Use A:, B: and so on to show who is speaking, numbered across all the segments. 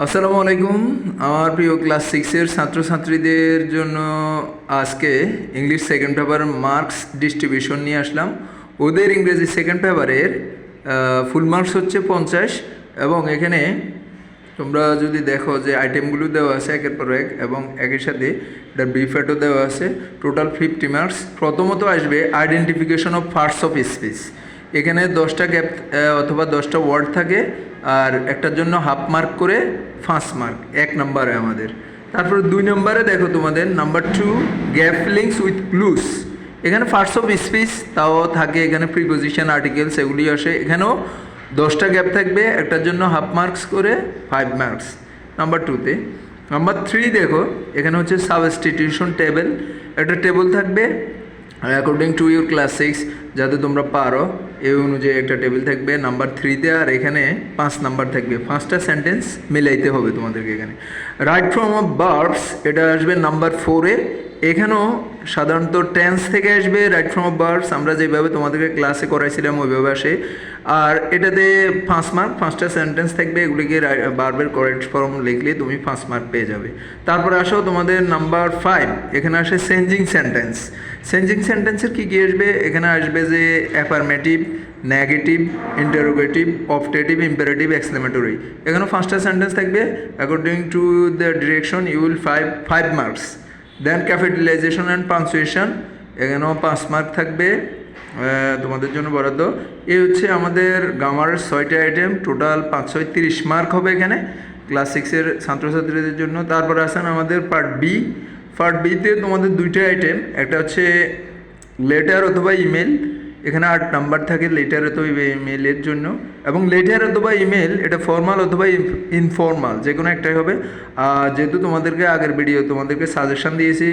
A: আসসালামু আলাইকুম। আমার প্রিয় ক্লাস সিক্সের ছাত্রছাত্রীদের জন্য আজকে English second paper marks distribution নিয়ে আসলাম। ওদের ইংরেজি সেকেন্ড পেপারের ফুল মার্কস হচ্ছে 50 এবং এখানে তোমরা যদি দেখো যে আইটেমগুলো দেওয়া আছে একের পর এক এবং একই সাথে এটার ব্রিফেটও দেওয়া আছে। Total 50 marks. প্রথমত আসবে identification of parts of speech. এখানে 10টা গ্যাপ অথবা 10টা ওয়ার্ড থাকে, আর একটার জন্য হাফ মার্ক করে 5 মার্ক 1 নম্বরে আমাদের। তারপর 2 নম্বরে দেখো তোমাদের number 2 gap links with clues. এখানে পার্টস অফ স্পিচ তাও থাকে, এখানে প্রিপোজিশন আর্টিকেলস এগুলি আসে। এখানেও 10টা গ্যাপ থাকবে, একটার জন্য হাফ মার্কস করে 5 মার্কস নাম্বার 2তে। নাম্বার 3 দেখো এখানে হচ্ছে সাবস্টিটিউশন টেবিল। একটা টেবিল থাকবে অ্যাকর্ডিং টু ইউর ক্লাস 6, যাতে তোমরা পারো এই অনুযায়ী একটা টেবিল থাকবে নাম্বার 3তে। আর এখানে 5 নাম্বার থাকবে, 5টা সেন্টেন্স মিলাইতে হবে তোমাদেরকে। এখানে রাইট ফ্রম অফ ভার্বস এটা আসবে নাম্বার 4-এ। এখানেও সাধারণত টেন্স থেকে আসবে রাইট ফ্রম অফ ভার্বস, আমরা যেভাবে তোমাদেরকে ক্লাসে করাইছিলাম ওইভাবে আসে। আর এটাতে 5 মার্ক, 5টা সেন্টেন্স থাকবে, এগুলিকে ভার্বের কারেক্ট ফর্ম লিখলে তুমি 5 মার্ক পেয়ে যাবে। তারপরে আসো তোমাদের নাম্বার 5, এখানে আসে চেঞ্জিং সেন্টেন্স। চেঞ্জিং সেন্টেন্সের কী কী আসবে? এখানে আসবে যে affirmative, negative, interrogative, optative, imperative, exclamatory. এখানে 5টা সেন্টেন্স থাকবে according to the direction you will 5 marks. Then capitalization and punctuation, এখানেও 5 মার্ক থাকবে তোমাদের জন্য বরাদ্দ। এই হচ্ছে আমাদের গ্রামারের 6টা আইটেম। টোটাল 5 6 30 মার্ক হবে এখানে ক্লাস 6-এর ছাত্রছাত্রীদের জন্য। তারপর আসেন আমাদের পার্ট বি। পার্ট বিতে তোমাদের 2টা আইটেম, একটা হচ্ছে লেটার অথবা ইমেল। এখানে 8 নাম্বার থাকে লেটার অথবা ইমেলের জন্য। এবং লেটার অথবা ইমেল এটা ফর্মাল অথবা ইনফর্মাল যে কোনো একটাই হবে। যেহেতু তোমাদেরকে আগের ভিডিও তোমাদেরকে সাজেশান দিয়েছি,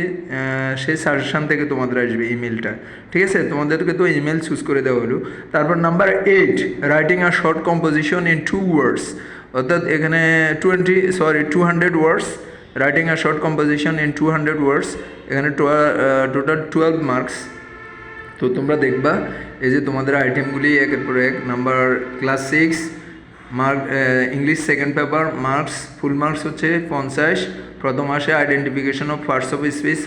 A: সেই সাজেশান থেকে তোমাদের আসবে ইমেলটা, ঠিক আছে? তোমাদেরকে তো ইমেল চুজ করে দেওয়া হলো। তারপর number 8 writing a short composition in 2 words, অর্থাৎ এখানে 200 words. Writing a short composition in 200 words, এখানে টোটাল 12 মার্কস। তো তোমরা দেখবা এই যে তোমাদের আইটেমগুলি একের পর এক। Number class 6 mark English second paper marks full marks হচ্ছে 50। প্রথম আসে identification of parts of speech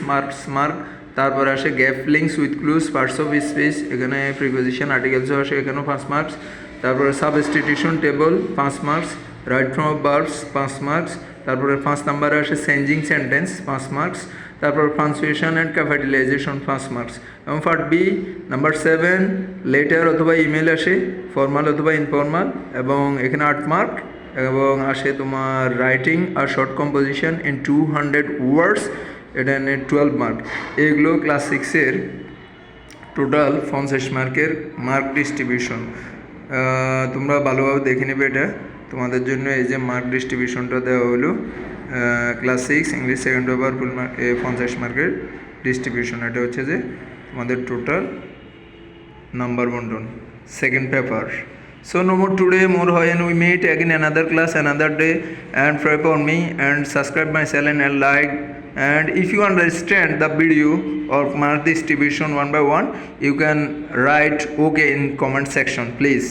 A: mark. তারপর আসে gap links with clues parts of speech, এখানে প্রিপোজিশন আর্টিকেলসও আসে, এখানেও 5 মার্কস। তারপরে substitution table 5 marks, right from of verbs 5 marks. তারপরে 5 নাম্বারে আসে চেঞ্জিং সেন্টেন্স 5 মার্কস। তারপর পাংচুয়েশন অ্যান্ড ক্যাপিটালাইজেশন 5 মার্কস। এবং পার্ট বি নাম্বার 7 লেটার অথবা ইমেল আসে, ফর্মাল অথবা ইনফর্মাল, এবং এখানে 8 মার্ক। এবং আসে তোমার রাইটিং আর শর্ট কম্পোজিশন ইন 200 ওয়ার্ডস, এটা নিয়ে 12 মার্ক। এগুলো ক্লাস 6-এর টোটাল 50 মার্কের মার্ক ডিস্ট্রিবিউশন। তোমরা ভালোভাবে দেখে নেবে এটা তোমাদের জন্য। এই যে মার্ক ডিস্ট্রিবিউশনটা দেওয়া হলো class 6 English second paper full mark 50 মার্কের ডিস্ট্রিবিউশন। এটা হচ্ছে যে তোমাদের টোটাল নাম্বার বন্টন second paper. So no more today, more when we meet again another class, another day, and pray for me and subscribe my channel and like. And if you understand the video or mark distribution one by one, you can write okay in comment section, please.